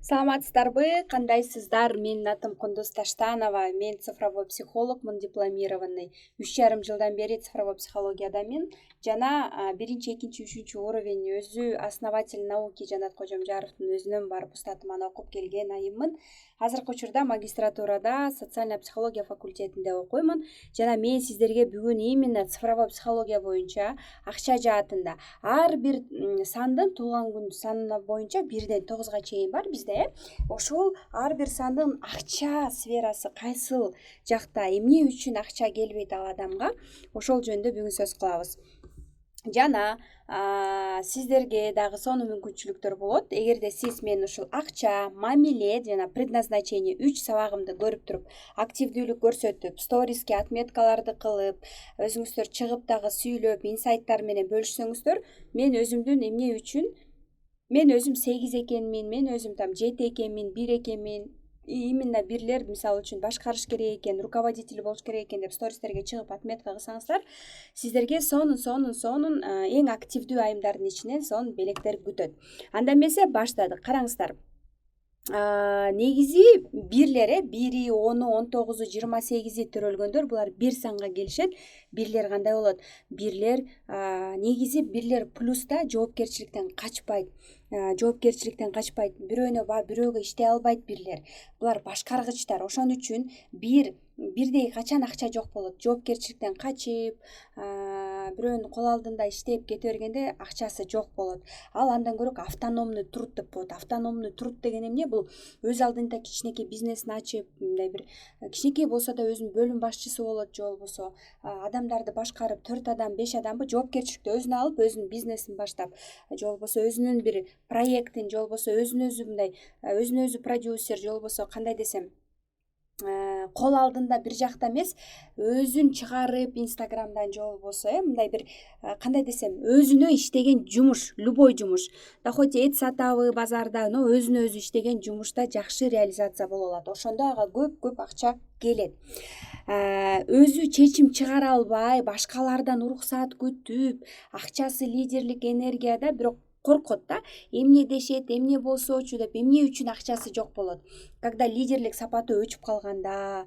Саламатсыздарбы, кандайсыздар? Менин атым Кундуз Таштанова. Мен цифровой психологмун, дипломированный. 3,5 жылдан бери цифровой психологиядамын. Жана 1-2-3 уровень өзү основатель науки Жанат Кожомжаровдун өзүнөн барып устатыман окуп келген айыммын. Азыркы учурда магистратурада социальная психология факультетинде окуймун. Жана мен сиздерге бүгүн именно цифровой психология боюнча акча жаатында ар бир сандын туулган күн саны боюнча 1-9 чейин бар бизде. Ошол ар бир сандын акча сферасы кайсыл жакта, эмне үчүн акча келбейт ал адамга, ошол жөнүндө бүгүн сөз кылабыз. Жана сиздерге дагы сонун мүмкүнчүлүктөр болот. Эгерде сиз мен ушул акча, мамиле жана предназначение 3 сабагымды көрүп туруп, активдүүлүк көрсөтүп, сториске отметкаларды кылып, өзүңүздөр чыгып дагы сүйлөп, инсайттар менен бөлүшсөңүздөр, мен өзүмдүн эмне үчүн мен өзүм 8 экенмин, мен өзүм там 7 экенмин, 1 экенмин, именно бирлер мисалы үчүн башкарыш керек экен, руководитель болуш керек экен деп стористерге чыгып отметка кылсаңыздар, сиздерге сонун эң активдүү айымдардын ичинен сонун белектер күтөт. Анда эмесе баштадык. Караңыздар. Негизи бирлер, 1, 10, 19, 28 төрөлгөндөр булар бир санга келишет. Бирлер кандай болот? Бирлер негизи бирлер плюста жоопкерчиликтен качпайт. Бирөөгө иштей албайт бирлер. Булар башкаргычтар. Ошон үчүн бирдей качан акча жок болот. Жоопкерчиликтен качып, бирөөнүн кол алдында иштеп кете бергенде акчасы жок болот. Ал андан көрө автономный труд деп коет. Автономный труд деген эмне? Бул өз алдынча кичинекей бизнесин ачып, мындай бир кичинекей болсо да өзүнүн бөлүм башчысы болот, же болбосо адамдарды башкарып 4 адам, 5 адамбы жоопкерчиликти өзүнө алып, өзүнүн бизнесин баштап, же болбосо өзүнүн бир проектин, же болбосо өзүнө өзү продюсер, же болбосо кандай десем, кол алдында бир жакта эмес, өзүн чыгарып инстаграмдан, же болбосо мындай бир кандай десем, өзүнө иштеген жумуш, любой жумуш, да хоть эт сатабы базарда, но өзүнө өзү иштеген жумушта жакшы реализация боло алат. Ошондо ага көп акча келет. Өзү чечим чыгара албай, башкалардан уруксат күтүп, акчасы лидерлик энергияда, бирок коркот да, эмне дешет, эмне болсочу деп, эмне үчүн акчасы жок болот. Когда лидерлик сапаты өчүп калганда,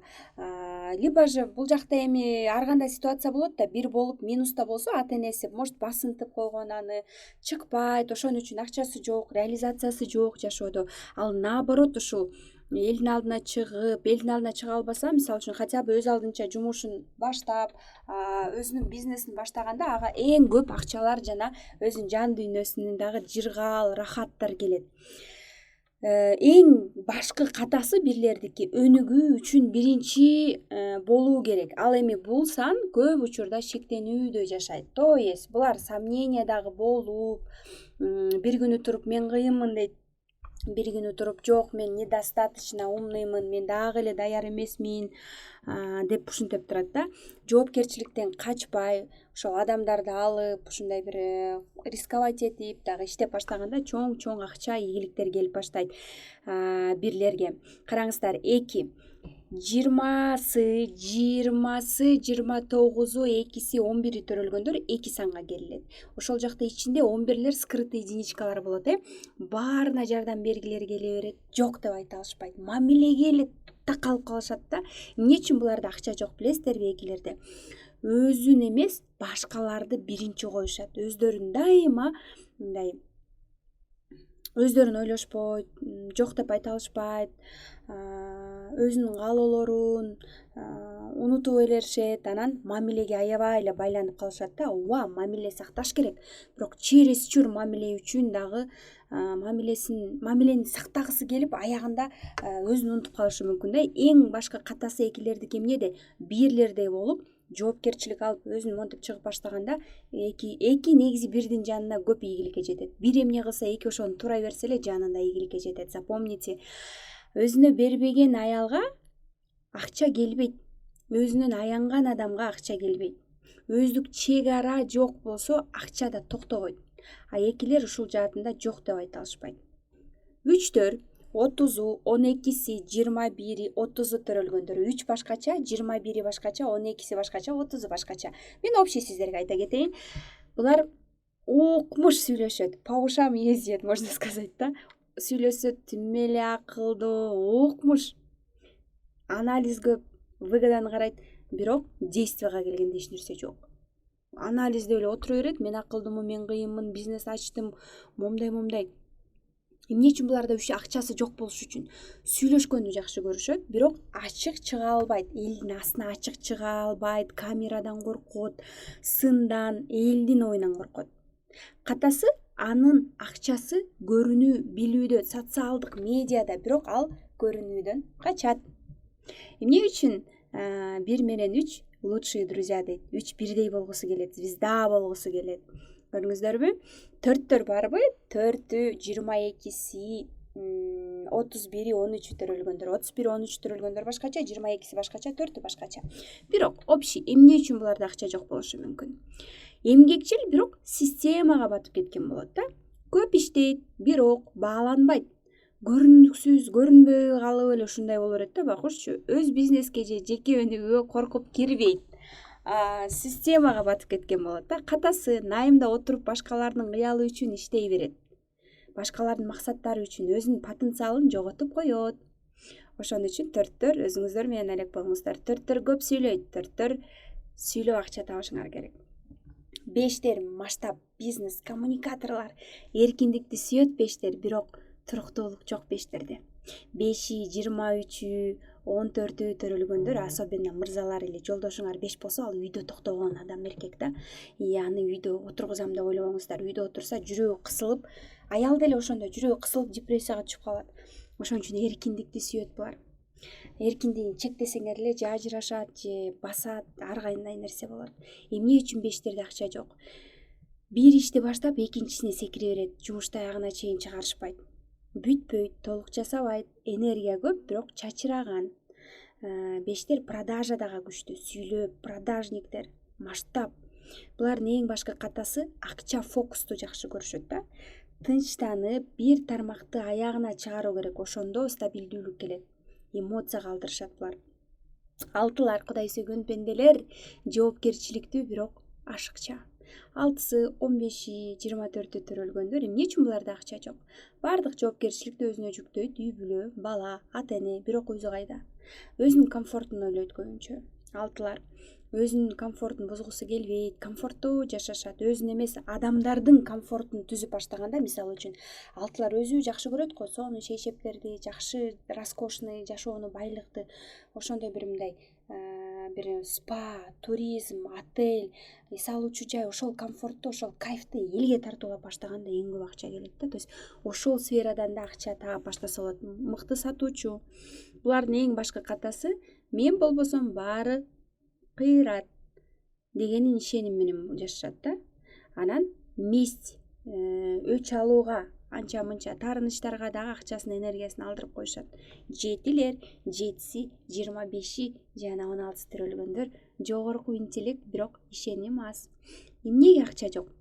либо же бул жакта эми ар кандай ситуация болот да, бир болуп минуста болсо, ата энеси может басынтып койгон, аны чыкпайт, ошон үчүн акчасы жок, реализациясы жок жашоодо. Ал наоборот ушул элдин алдына чыга албаса, мисалы үчүн хотя бы өз алдынча жумушун баштап, өзүнүн бизнесин баштаганда ага эң көп акчалар жана өзүнүн жан дүйнөсүнүн дагы жыргал, рахаттар келет. Эң башкы катасы бирлердики өнүгүү үчүн биринчи болуу керек. Ал эми бул сан көп учурда шектенүүдө жашайт. То есть булар сомнение дагы болуп, бир күнү туруп мен кыйынмын дейт, бир күнү туруп жок, мен недостаточно умныймын, мен дагы эле даяр эмесмин деп ушинтип турат да. Жоопкерчиликтен качпай, ошол адамдарды алып, ушундай бир рисковать этип дагы иштеп баштаганда чоң акча, ийгиликтер келип баштайт бирлерге. Караңыздар, 2 20-сы, 29-у, 2-си, 11-и төрөлгөндөр 2 санга келет. Ошол жакта ичинде 11лер скрытый единичкалар болот, баарына жардам бергилери келе берет, жок деп айта алышпайт. Мамилеге эле такалып калышат да. Эмне үчүн буларда акча жок билесиздерби, экилерде? Өзүн эмес, башкаларды биринчи коюшат. Өздөрүн дайыма мындай өздөрүн ойлошпойт, жок деп айта алышпайт, өзүнүн каалоолорун унутуп элеришет, анан мамилеге аябай эле байланып калышат да. Ооба, мамиле сакташ керек, бирок чересчур мамиле үчүн дагы мамилени сактагысы келип, аягында өзүн унутуп калышы мүмкүн да. Эң башкы катасы экилердики эмнеде? Бирлердей болуп, жоопкерчилик алып, өзүн монтип чыгып баштаганда, эки негизи бирдин жанына көп ийгиликке жетет. Бир эмне кылса, эки ошону туура берсе эле жанында ийгиликке жетет. Запомните, өзүнө бербеген аялга акча келбейт. Өзүнөн аянган адамга акча келбейт. Өздүк чек ара жок болсо, акча да токтобойт. Экилер ушул жаатында жок деп айта алышпайт. 3төр 30-у, 12-си, 21-и, 30-у төрөлгөндөр 3 башкача, 21-и башкача, 12-си башкача, 30-у башкача. Мен общий сиздерге айта кетейин. Булар укмуш сүйлөшөт, по ушам ездят, можно сказать, да. сүйлөсөт, тим эле акылдуу, укмуш. Анализ көп, выгоданы карайт, бирок действияга келгенде эч нерсе жок. Анализде эле отура берет, мен акылдуумун, мен кыйынмын, бизнес ачтым, момундай. Эмне үчүн буларда акчасы жок болуш үчүн сүйлөшкөндү жакшы көрүшөт, бирок ачык чыга албайт, элдин астына ачык чыга албайт, камерадан коркот, сындан, элдин оюнан коркот. Катасы анын акчасы көрүнүү, билүүдө, социалдык медиада, бирок ал көрүнүүдөн качат. Эмне үчүн 1 менен 3 лучшие друзья дейт. 3 бирдей болгусу келет, звезда болгусу келет. Көрдүңүздөрбү? 4төр барбы? 4-ү 22си 31-и 13 төрөлгөндөр, 31 13 төрөлгөндөр башкача, 22си башкача, 4-ү башкача. Бирок общий эмне үчүн буларда акча жок болушу мүмкүн? Эмгекчил, бирок системага батып кеткен болот да. Көп иштейт, бирок бааланбайт. Көрүнүксүз, көрүнбөй калып эле ушундай боло берет да, байкушчу. Өз бизнеске же жеке өнүгүүгө коркуп кирбейт. Системага батып кеткен болот да. Катасы найымда отуруп башкалардын кыялы үчүн иштей берет. Башкалардын максаттары үчүн өзүнүн потенциалын жоготуп коет. Ошон үчүн 4төр өзүңүздөр менен алек болуңуздар. 4төр көп сүйлөйт, 4төр сүйлөп акча табышыңар керек. 5тер масштаб, бизнес, коммуникаторлор, эркиндикти сүйөт 5тер, бирок туруктуулук жок 5терде. 5и, 23-ү, 14-ү төрөлгөндөр, особенно мырзалар эле жолдошуңар 5 болсо, ал үйдө токтогон адам эркек да. Аны үйдө отургузам деп ойлобоңуздар. Үйдө отурса жүрөгү кысылып, аял деле ошондо жүрөгү кысылып депрессияга түшүп калат. Ошон үчүн эркиндикти сүйөт булар. Эркиндигин чектесеңер эле же ажырашат, же басат, ар кандай нерсе болот. Эмне үчүн 5терде акча жок? Бир ишти баштап экинчисине секире берет, жумушту аягына чейин чыгарышпайт. Бүтпөйт, толук жасабайт, энергия көп, бирок чачыраган. 5тер продажадага күчтүү, сүйлөп, продажниктер, масштаб. Булардын эң башкы катасы акча фокусту жакшы көрүшөт да. Тынчтанып, бир тармакты аягына чыгаруу керек, ошондо стабилдүүлүк келет. Эмоция калтырышат булар. 6-лар Кудай сүйгөн пенделер, жоопкерчиликтүү, бирок ашыкча. 6-сы 15-и 24-ү төрөлгөндөр, эмне үчүн буларда акча жок? Бардык жоопкерчиликти өзүнө жүктөйт, үй бүлө, бала, ата-эне, бирок өзү кайда? Өзүнүн комфортун ойлойт көбүнчө. 6-лар өзүнүн комфортун бузгусу келбейт, комфорттуу жашашат, өзүн эмес адамдардын комфортун түзүп баштаганда, мисалы үчүн 6-лар өзү жакшы көрөт го, сонун шейшептерди, жакшы роскошный жашоону, байлыкты, ошондой бир мындай бир спа, туризм, отель, эс алуучу жай, ошол комфортту, ошол кайфты элге тартууга баштаганда эң көп акча келет да. То есть ошол сферадан да акча таап баштаса болот. Мыкты сатуучу. Булардын эң башкы катасы мен болбосом баары кыйрат дегенин ишеним менен жашашат да. Анан месть, өч алууга, анча мынча таарынычтарга дагы акчасын, энергиясын алдырып коюшат. 7-лер, 7-си 25-и жана 16-сы төрөлгөндөр жогорку интеллект, бирок ишеним аз. Эмнеге акча жок?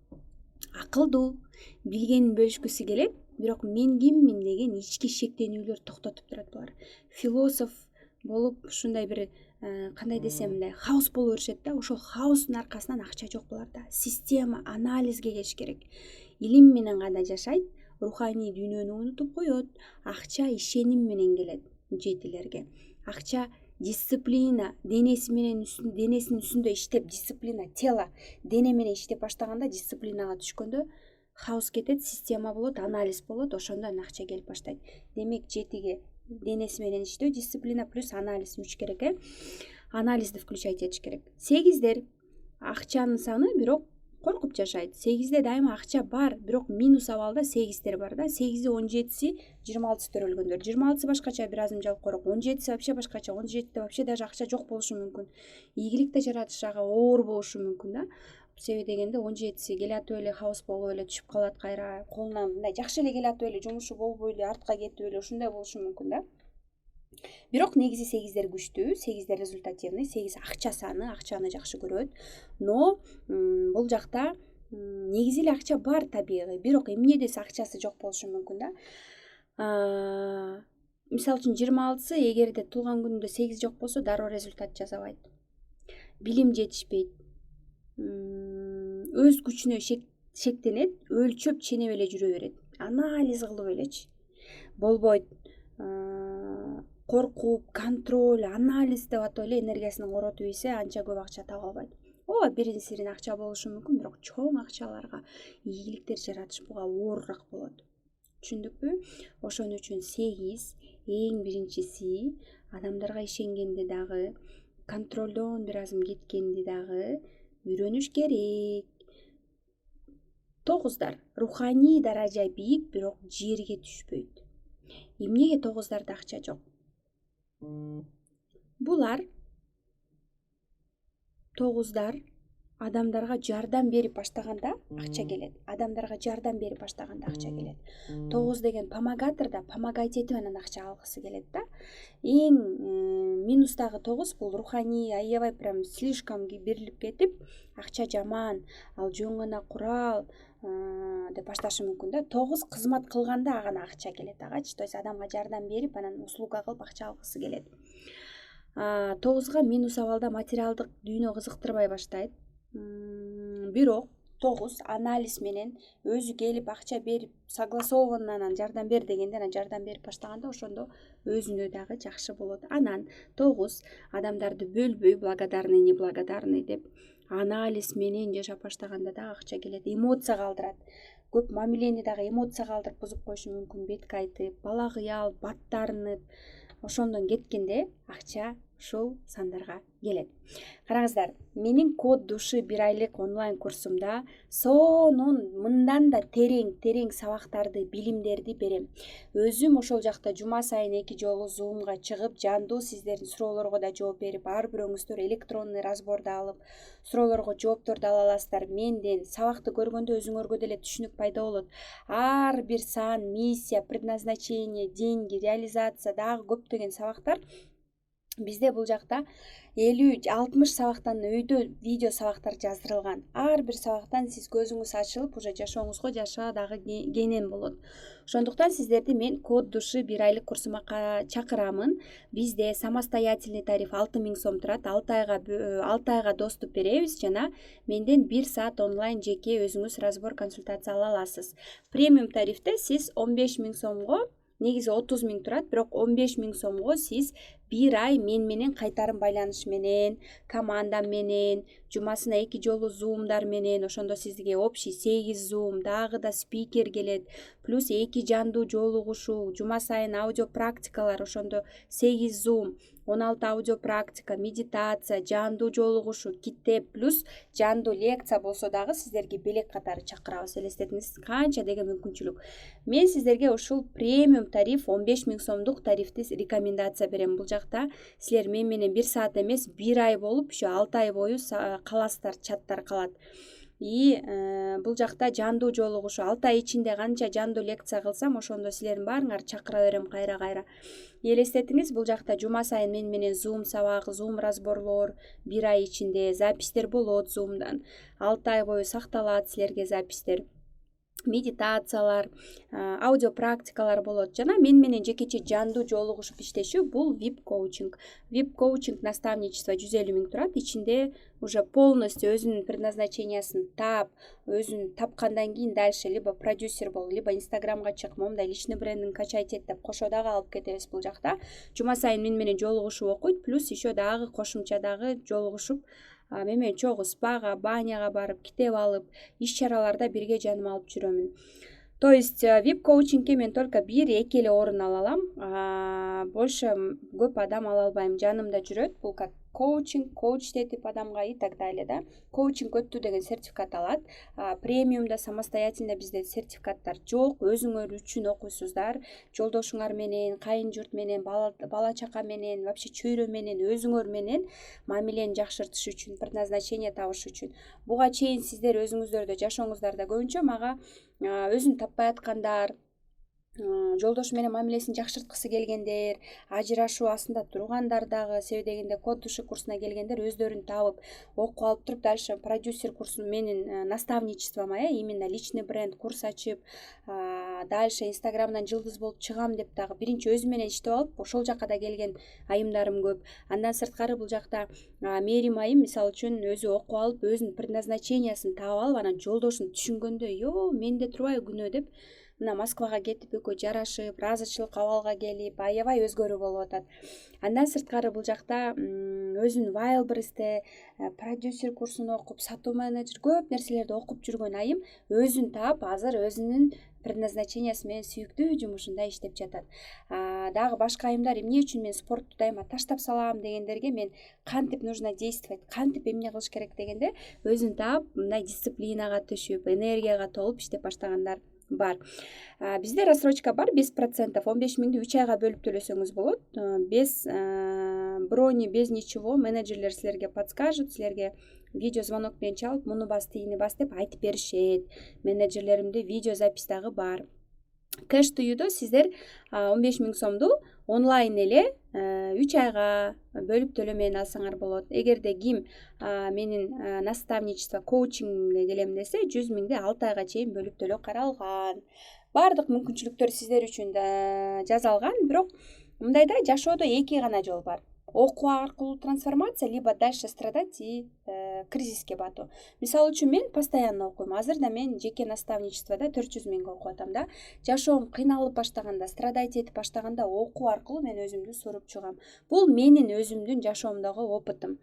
Акылдуу, билгенин бөлүшкүсү келет, бирок мен киммин деген ички шектенүүлөр токтотуп турат булар. Философ болуп, ушундай бир кандай десем мындай хаос боло беришет да. Ошол хаостун аркасынан акча жок буларда. Система, анализге келиш керек. Илим менен гана жашайт, руханий дүйнөнү унутуп коет. Акча ишеним менен келет 7-лерге. Акча дисциплина, денесинин үстүндө иштеп, дисциплина, тело, дене менен иштеп баштаганда, дисциплинага түшкөндө хаос кетет, система болот, анализ болот, ошондо акча келип баштайт. Демек 7-ге денеси менен иштөө, дисциплина плюс анализ 3 керек. Анализди включать этиш керек. 8-дер акчанын саны, бирок коркуп жашайт. 8-де дайыма акча бар, бирок минус абалда 8-дер бар да. 8-и 17-си 26-сы төрөлгөндөр. 26-сы башкача, бир азым жалкоорок. 17-си вообще башкача. 17-де вообще даже акча жок болушу мүмкүн. Ийгилик да жаратыш ага оор болушу мүмкүн да. Себеби дегенде 17-си келатып эле хаос болуп эле түшүп калат, кайра колунан мындай жакшы эле келатып эле, жумушу болбой эле, артка кетип эле, ушундай болушу мүмкүн да. Бирок негизи 8-дер күчтүү, 8-дер результативный, 8 акча саны, акчаны жакшы көрөт. Но бул жакта негизи эле акча бар табигый, бирок эмнеде акчасы жок болушу мүмкүн да. Мисалы үчүн 26-сы эгерде туулган күнүндө 8 жок болсо, дароо результат жасабайт. Билим жетишпейт. Өз күчүнө шектенет, өлчөп ченеп эле жүрө берет. Анализ кылып элечи. болбойт. Коркуп, контроль, анализ деп атып эле энергиясын коротуп ийсе анча көп акча таба албайт. Ооба, бирин сирин акча болушу мүмкүн, бирок чоң акчаларга ийгиликтер жаратыш буга оорураак болот. Түшүндүкпү? Ошон үчүн 8 эң биринчиси адамдарга ишенгенди дагы, контролдон бир азым кеткенди дагы үйрөнүш керек. 9 руханий даража бийик, бирок жерге түшпөйт. Эмнеге 9 акча жок? Булар 9 адамдарга жардам берип баштаганда акча келет. Адамдарга жардам берип баштаганда акча келет. 9 деген помогатор да, помогать этип анан акча алгысы келет да. Эң минустагы 9 бул руханий, аябай прям слишком берилип кетип, акча жаман, ал жөн гана курал деп башташы мүмкүн да. 9 кызмат кылганда гана акча келет агачы. То есть адамга жардам берип, анан услуга кылып акча алгысы келет. 9га минус абалда материалдык дүйнө кызыктырбай баштайт. Бирок 9 анализ менен өзү келип акча берип, согласованно анан жардам бер дегенде анан жардам берип баштаганда ошондо өзүнө дагы жакшы болот. Анан 9 адамдарды бөлбөй, благодарный, неблагодарный деп анализ менен жашап баштаганда дагы акча келет. Эмоция калтырат. Көп мамилени дагы эмоция калтырып бузуп коюшу мүмкүн, бет кайтып, бала кыял, баттарынып, ошондон кеткенде акча ушул сандарга келет. Караңыздар, менин код души 1 айлык онлайн курсумда сонун мындан да терең сабактарды, билимдерди берем. Өзүм ошол жакта жума сайын 2 жолу зумга чыгып, жандуу сиздердин суроолорго да жооп берип, ар бирөөңүздөр электронный разборду алып, суроолорго жоопторду ала аласыздар. Менден сабакты көргөндө өзүңөргө деле түшүнүк пайда болот. Ар бир сан, миссия, предназначение, деньги, реализация дагы көптөгөн сабактар бизде бул жакта 50-60 сабактан өйдө видео сабактар жаздырылган. Ар бир сабактан сиз көзүңүз ачылып, уже жашооңузго жаша дагы кенен болот. Ошондуктан сиздерди мен код души 1 айлык курсума чакырамын. Бизде самостоятельный тариф 6000 сом турат. 6 айга доступ беребиз жана менден 1 саат онлайн жеке өзүңүз разбор консультация ала аласыз. Премиум тарифте сиз 15000 сомго, негизи 30.000 турат, бирок 15000 сомго сиз 1 ай мен менен кайтарым байланыш менен, командам менен, жумасына 2 жолу зумдар менен, ошондо сизге общий 8 зум, дагы да спикер келет, плюс 2 жандуу жолугушуу, жума сайын аудио практикалар, ошондо 8 зум, 16 аудио практика, медитация, жандуу жолугушуу, китеп, плюс жандуу лекция болсо дагы сиздерге белек катары чакырабыз. Элестетиңиз, канча деген мүмкүнчүлүк. Мен сиздерге ушул премиум тариф 15000 сомдук тарифти рекомендация берем. Бул жакта силер мен менен 1 саат эмес, 1 ай болуп, ошо 6 ай бою каласыздар, чаттар калат. Бул жакта жандуу жолугушуу 6 ай ичинде канча жандуу лекция кылсам, ошондо силердин баарыңарды чакыра берем кайра. Элестетиңиз, бул жакта жума сайын мен менен зум сабак, зум разборлор 1 ай ичинде, запистер болот зумдан. 6 ай бою сакталат силерге запистер. Медитациялар, аудио практикалар болот. Жана мен менен жекече жандуу жолугушуп иштешүү бул VIP коучинг. VIP коучинг наставничество 150 000 турат. Ичинде уже полностью өзүнүн предназначениясын тап, өзүн тапкандан кийин дальше либо продюсер бол, либо инстаграмга чык, момундай личный брендин качать эт деп кошо дагы алып кетебиз бул жакта. Жума сайын мен менен жолугушуп окуйт, плюс еще дагы кошумча дагы жолугушуп мен менен чогуу спага, баняга барып, китеп алып, иш-чараларда бирге жаным алып жүрөмүн. То есть VIP коучингке мен только 1-2 эле орун ала алам. Больше көп адам ала албайм. Жанымда жүрөт. Бул как коучинг, коуч этип адамга и так далее, да. Коучинг өттү деген сертификат алат. Премиумда, самостоятельно бизде сертификаттар жок. Өзүңөр үчүн окуйсуздар. Жолдошуңар менен, кайын журт менен, бала чака менен, вообще чөйрө менен, өзүңөр менен мамилени жакшыртыш үчүн, предназначение табыш үчүн. Буга чейин сиздер өзүңүздөрдө жашооңуздарда көбүнчө мага өзүн таппай аткандар, жолдошу менен мамилесин жакшырткысы келгендер, ажырашуу астында тургандар дагы, себеби дегенде код души курсуна келгендер өздөрүн табып, окуп алып туруп, дальше продюсер курсу менин наставничествома, именно личный бренд курс ачып, дальше инстаграмдан жылдыз болуп чыгам деп дагы биринчи өзү менен иштеп алып, ошол жака да келген айымдарым көп. Андан сырткары бул жакта Мерим айым мисалы үчүн өзү окуп алып, өзүнүн предназначениясын таап алып, анан жолдошун түшүнгөндө, менде турбайбы күнөө деп мына Москвага кетип экөө жарашып, ыраазычылык абалга келип, аябай өзгөрүү болуп атат. Андан сырткары бул жакта өзүн Wildberries'те продюсер курсун окуп, сатуу менеджер көп нерселерди окуп жүргөн айым өзүн таап, азыр өзүнүн предназначениясы менен сүйүктүү жумушунда иштеп жатат. Дагы башка айымдар эмне үчүн мен спортту дайыма таштап салам дегендерге мен кантип нужно действовать, кантип эмне кылыш керек дегенде өзүн таап, мындай дисциплинага түшүп, энергияга толуп иштеп баштагандар бар. Бизде рассрочка бар 5%, 15.000 3 айга бөлүп төлөсөңүз болот. Без брони, без ничего менеджерлер силерге подскажут, силерге видео звонок менен чалып, муну бас, тигини бас деп айтып беришет. Менеджерлеримде видео запись дагы бар. Кэш туюуда сиздер 15.000 сомду онлайн эле 3 айга бөлүп төлөө менен алсаңар болот. Эгерде ким менин наставничество, коучингге келем десе 100.000 6 айга чейин бөлүп төлөө каралган. Бардык мүмкүнчүлүктөр сиздер үчүн жасалган, бирок мындай да жашоодо эки гана жол бар. Окуу аркылуу трансформация, либо дальше страдать и кризиске батуу. Мисалы үчүн мен постоянно окуйм. Азыр да мен жеке наставничествода 400.000 окуп атам да. Жашоом кыйналып баштаганда, страдать этип баштаганда окуу аркылуу мен өзүмдү суруп чыгам. Бул менин өзүмдүн жашоомдогу опытым.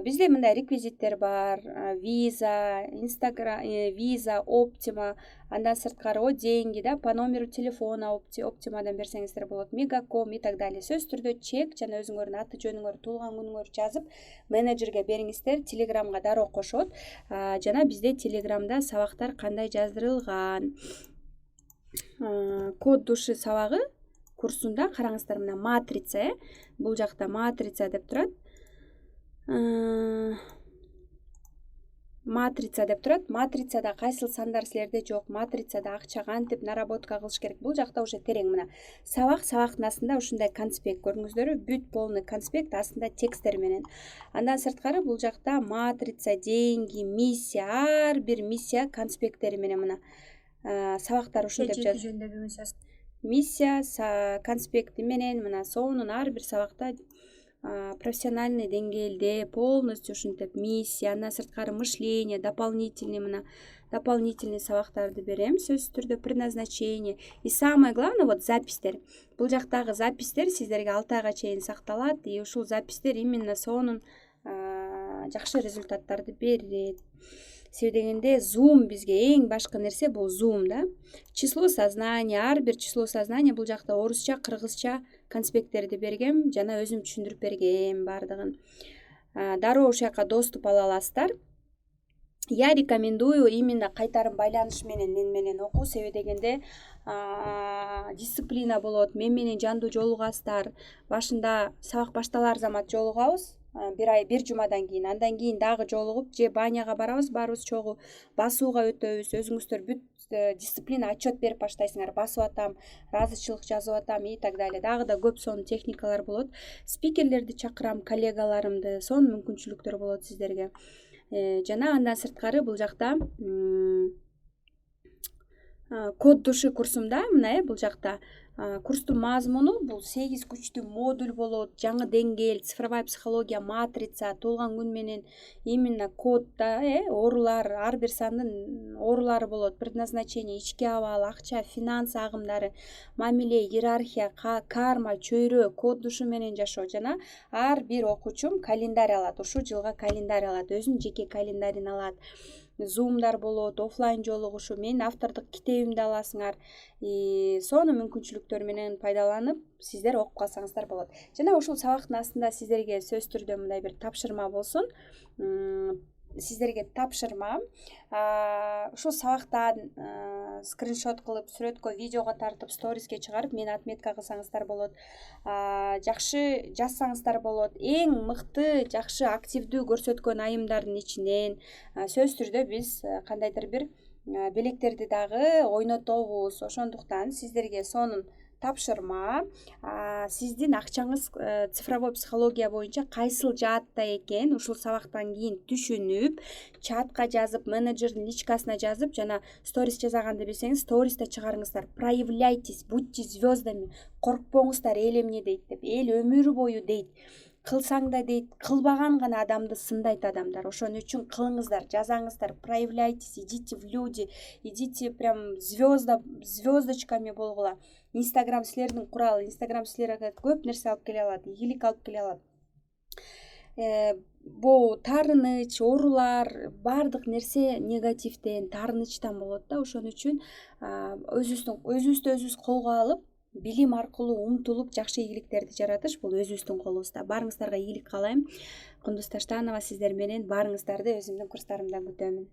Бизде мындай реквизиттер бар: виза, Instagram, виза, Optima, андан сырткары деньги да, по номеру телефона Optimaдан берсеңиздер болот, Мегаком и так далее. Сөз түрдө чек жана өзүңөрдүн аты жөнүңөр, туулган күнүңөрдү жазып менеджерге бериңиздер, Телеграмга дароо кошот. Жана бизде Телеграмда сабактар кандай жаздырылган. Код души сабагы курсунда караңыздар, мына матрица, бул жакта матрица деп турат. Матрица деп турат. Матрицада кайсыл сандар силерде жок, матрицада акча кантип наработка кылыш керек, бул жакта уже терең. Мына сабактын астында ушундай конспект көрдүңүздөрбү, бүт полный конспект, астында тексттер менен. Андан сырткары бул жакта матрица, деньги, миссия, ар бир миссия конспекттери менен мына сабактар ушинтип жазылган. Миссия конспекти менен мына сонун ар бир сабакта профессиональный деңгээлде полностью ушинтип миссия, андан сырткары мышление, дополнительный, мына дополнительный сабактарды берем, сөзсүз түрдө предназначение. И самое главное, вот запистер. Бул жактагы запистер сиздерге 6 айга чейин сакталат, и ушул запистер именно сонун жакшы результаттарды берет. Себеби дегенде Zoom бизге эң башкы нерсе бул Zoom да. Число сознания, ар бир число сознания бул жакта орусча, кыргызча конспекттерди бергем, жана өзүм түшүндүрүп бергем бардыгын. Дароо ошол жака доступ ала аласыздар. Я рекомендую именно кайтарым байланыш менен окуу, себеби дегенде дисциплина болот, мен менен жандуу жолугасыздар. Башында сабак башталар замат жолугабыз, бир жумадан кийин, андан кийин дагы жолугуп, же баняга барабыз, баарыбыз чогуу басууга өтөбүз. Өзүңүздөр бүт дисциплина отчет берип баштайсыңар, басып атам, ыраазычылык жазып атам и так далее. Дагы да көп сонун техникалар болот. Спикерлерди чакырам, коллегаларымды, сонун мүмкүнчүлүктөр болот сиздерге. Жана андан сырткары бул жакта код души курсумда мына бул жакта курстун мазмуну бул 8 күчтүү модуль болот. Жаңы деңгээл, цифровая психология, матрица, туулган күн менен именно кодда оорулар, ар бир сандын оорулары болот. Предназначение, ички абал, акча, финанс агымдары, мамиле, иерархия, карма, чөйрө, код душу менен жашоо. Жана ар бир окуучум календарь алат, ушул жылга календарь алат, өзүнүн жеке календарин алат. Зумдар болот, офлайн жолугушуу, менин автордук китебимди аласыңар. Сонун мүмкүнчүлүктөр менен пайдаланып, сиздер окуп калсаңыздар болот. Жана ушул сабактын астында сиздерге сөз түрдө мындай бир тапшырма болсун. Сиздерге тапшырма ушул сабактан скриншот кылып, сүрөткө, видеого тартып, сториске чыгарып, мени отметка кылсаңыздар болот. Жакшы жазсаңыздар болот. Эң мыкты, жакшы активдүү көрсөткөн айымдардын ичинен сөз түрдө биз кандайдыр бир белектерди дагы ойнотобуз. Ошондуктан сиздерге сонун тапшырма. Сиздин акчаңыз цифровой психология боюнча кайсыл жаатта экен, ушул сабактан кийин түшүнүп, чатка жазып, менеджердин личкасына жазып, жана сторис жасаганды билсеңиз, стористе чыгарыңыздар. Проявляйтесь, будьте звездами. Коркпоңуздар, эл эмне дейт деп, эл өмүрү бою дейт. кылсаң да дейт, кылбаган гана адамды сындайт адамдар. Ошон үчүн кылыңыздар, жазаңыздар, проявляйтесь, идите в люди, идите прям звездочками болгула. Инстаграм силердин курал, Инстаграм силерге көп нерсе алып келе алат, ийгилик алып келе алат. Бул таарыныч, оорулар, баардык нерсе негативден, таарынычтан болот да. Ошон үчүн өзүбүздү өзүбүз колго алып, билим аркылуу умтулуп жакшы ийгиликтерди жаратыш бул өзүбүздүн колубузда. Баарыңыздарга ийгилик каалайм. Кундуз Таштанова сиздер менен. Баарыңыздарды өзүмдүн курстарымдан күтөмүн.